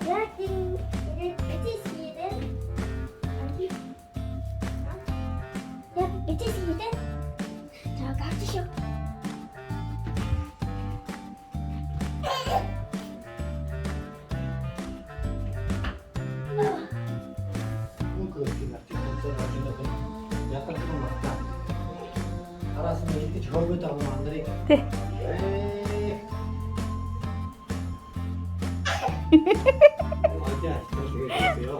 Yakin geçesiydi. Ya geçesiydi. 자, 가주시오. 그렇게 낙지 썰어가지고 약간 조금 막다. 알았으면 이렇게 저기다 하면 안 되니까. 네. 어디야? 저기 계세요.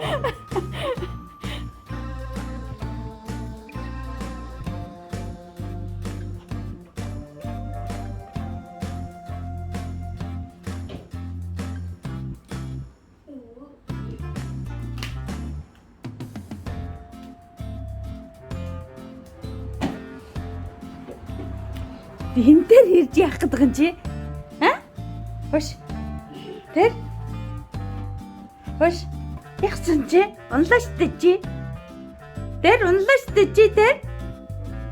Энэ дээр ирж яах гэдэг юм чи? Хош. Тэр. Хош. Яхсан чи? Унлаа штэ чи. Тэр унлаа штэ чи тэр.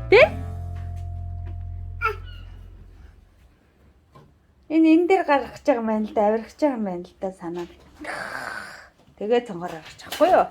Тэр. Энэ дээр гаргаж байгаа юм байна л да, авиргаж байгаа юм байна л да санаа. Тэгээ цонгоор гаргачихгүй юу?